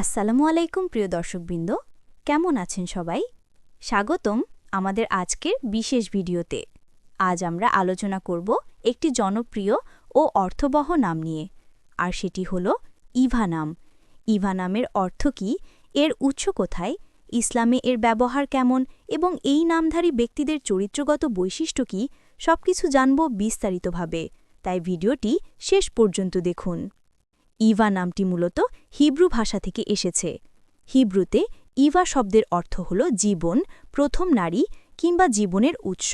আসসালামু আলাইকুম প্রিয় দর্শকবৃন্দ, কেমন আছেন সবাই? স্বাগতম আমাদের আজকের বিশেষ ভিডিওতে। আজ আমরা আলোচনা করব একটি জনপ্রিয় ও অর্থবহ নাম নিয়ে, আর সেটি হলো ইভা নাম। ইভা নামের অর্থ কী, এর উৎস কোথায়, ইসলামে এর ব্যবহার কেমন এবং এই নামধারী ব্যক্তিদের চরিত্রগত বৈশিষ্ট্য কী, সবকিছু জানব বিস্তারিতভাবে। তাই ভিডিওটি শেষ পর্যন্ত দেখুন। ইভা নামটি মূলত হিব্রু ভাষা থেকে এসেছে। হিব্রুতে ইভা শব্দের অর্থ হল জীবন, প্রথম নারী কিংবা জীবনের উৎস।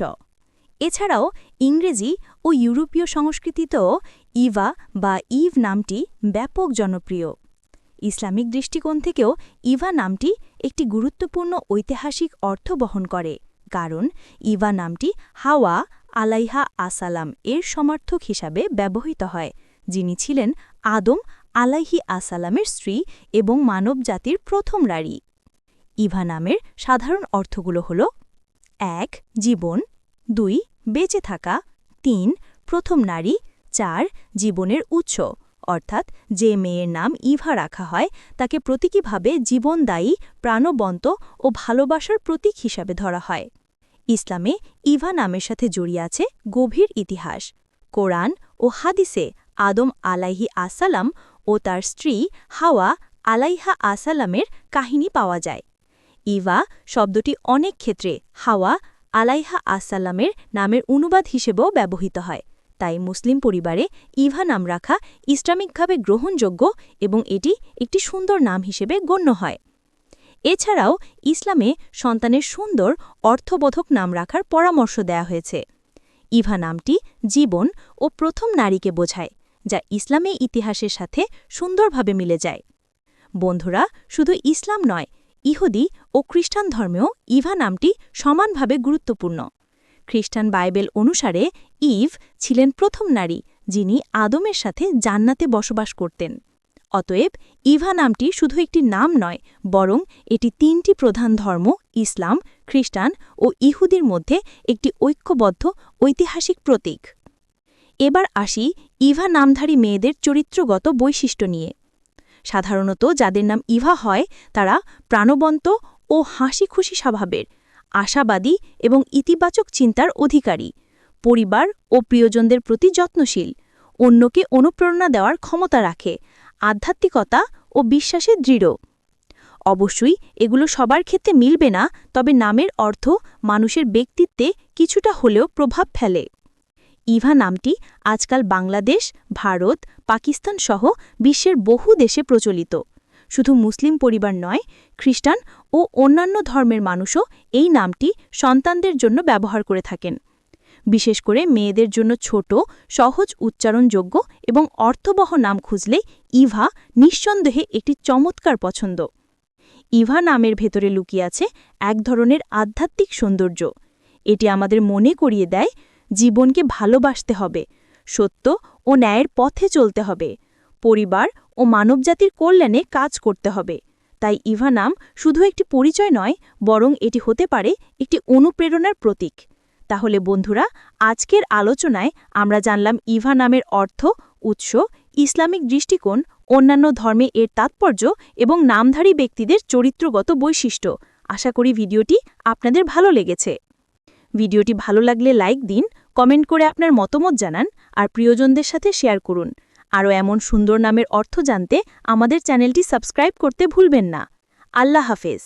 এছাড়াও ইংরেজি ও ইউরোপীয় সংস্কৃতিতেও ইভা বা ইভ নামটি ব্যাপক জনপ্রিয়। ইসলামিক দৃষ্টিকোণ থেকেও ইভা নামটি একটি গুরুত্বপূর্ণ ঐতিহাসিক অর্থ বহন করে, কারণ ইভা নামটি হাওয়া আলাইহা আসালাম এর সমার্থক হিসাবে ব্যবহৃত হয়, যিনি ছিলেন আদম আলাইহি আসালামের স্ত্রী এবং মানবজাতির প্রথম নারী। ইভা নামের সাধারণ অর্থগুলো হল: ১. জীবন, ২. বেঁচে থাকা, ৩. প্রথম নারী, ৪. জীবনের উৎস, অর্থাৎ যে মেয়ের নাম ইভা রাখা হয় তাকে প্রতীকীভাবে জীবনদায়ী, প্রাণবন্ত ও ভালোবাসার প্রতীক হিসাবে ধরা হয়। ইসলামে ইভা নামের সাথে জড়িয়ে আছে গভীর ইতিহাস। কোরআন ও হাদিসে আদম আলাইহি আসালাম ও তার স্ত্রী হাওয়া আলাইহা আসালামের কাহিনী পাওয়া যায়। ইভা শব্দটি অনেক ক্ষেত্রে হাওয়া আলাইহা আসালামের নামের অনুবাদ হিসেবেও ব্যবহৃত হয়। তাই মুসলিম পরিবারে ইভা নাম রাখা ইসলামিকভাবে গ্রহণযোগ্য এবং এটি একটি সুন্দর নাম হিসেবে গণ্য হয়। এছাড়াও ইসলামে সন্তানের সুন্দর অর্থবোধক নাম রাখার পরামর্শ দেয়া হয়েছে। ইভা নামটি জীবন ও প্রথম নারীকে বোঝায়, যা ইসলামী ইতিহাসের সাথে সুন্দরভাবে মিলে যায়। বন্ধুরা, শুধু ইসলাম নয়, ইহুদি ও খ্রিস্টান ধর্মেও ইভা নামটি সমানভাবে গুরুত্বপূর্ণ। খ্রিস্টান বাইবেল অনুসারে ইভ ছিলেন প্রথম নারী, যিনি আদমের সাথে জান্নাতে বসবাস করতেন। অতএব ইভা নামটি শুধু একটি নাম নয়, বরং এটি তিনটি প্রধান ধর্ম ইসলাম, খ্রিস্টান ও ইহুদির মধ্যে একটি ঐক্যবদ্ধ ঐতিহাসিক প্রতীক। এবার আসি ইভা নামধারী মেয়েদের চরিত্রগত বৈশিষ্ট্য নিয়ে। সাধারণত যাদের নাম ইভা হয় তারা প্রাণবন্ত ও হাসিখুশি স্বভাবের, আশাবাদী এবং ইতিবাচক চিন্তার অধিকারী, পরিবার ও প্রিয়জনদের প্রতি যত্নশীল, অন্যকে অনুপ্রেরণা দেওয়ার ক্ষমতা রাখে, আধ্যাত্মিকতা ও বিশ্বাসে দৃঢ়। অবশ্যই এগুলো সবার ক্ষেত্রে মিলবে না, তবে নামের অর্থ মানুষের ব্যক্তিত্বে কিছুটা হলেও প্রভাব ফেলে। ইভা নামটি আজকাল বাংলাদেশ, ভারত, পাকিস্তান সহ বিশ্বের বহু দেশে প্রচলিত। শুধু মুসলিম পরিবার নয়, খ্রিস্টান ও অন্যান্য ধর্মের মানুষও এই নামটি সন্তানদের জন্য ব্যবহার করে থাকেন। বিশেষ করে মেয়েদের জন্য ছোট, সহজ উচ্চারণযোগ্য এবং অর্থবহ নাম খুঁজলে ইভা নিঃসন্দেহে একটি চমৎকার পছন্দ। ইভা নামের ভেতরে লুকিয়ে আছে এক ধরনের আধ্যাত্মিক সৌন্দর্য। এটি আমাদের মনে করিয়ে দেয় জীবনকে ভালোবাসতে হবে, সত্য ও ন্যায়ের পথে চলতে হবে, পরিবার ও মানবজাতির কল্যাণে কাজ করতে হবে। তাই ইভা নাম শুধু একটি পরিচয় নয়, বরং এটি হতে পারে একটি অনুপ্রেরণার প্রতীক। তাহলে বন্ধুরা, আজকের আলোচনায় আমরা জানলাম ইভা নামের অর্থ, উৎস, ইসলামিক দৃষ্টিকোণ, অন্যান্য ধর্মে এর তাৎপর্য এবং নামধারী ব্যক্তিদের চরিত্রগত বৈশিষ্ট্য। আশা করি ভিডিওটি আপনাদের ভালো লেগেছে। ভিডিওটি ভালো লাগলে লাইক দিন, কমেন্ট করে আপনার মতামত জানান আর প্রিয়জনদের সাথে শেয়ার করুন। আরও এমন সুন্দর নামের অর্থ জানতে আমাদের চ্যানেলটি সাবস্ক্রাইব করতে ভুলবেন না। আল্লাহ হাফেজ।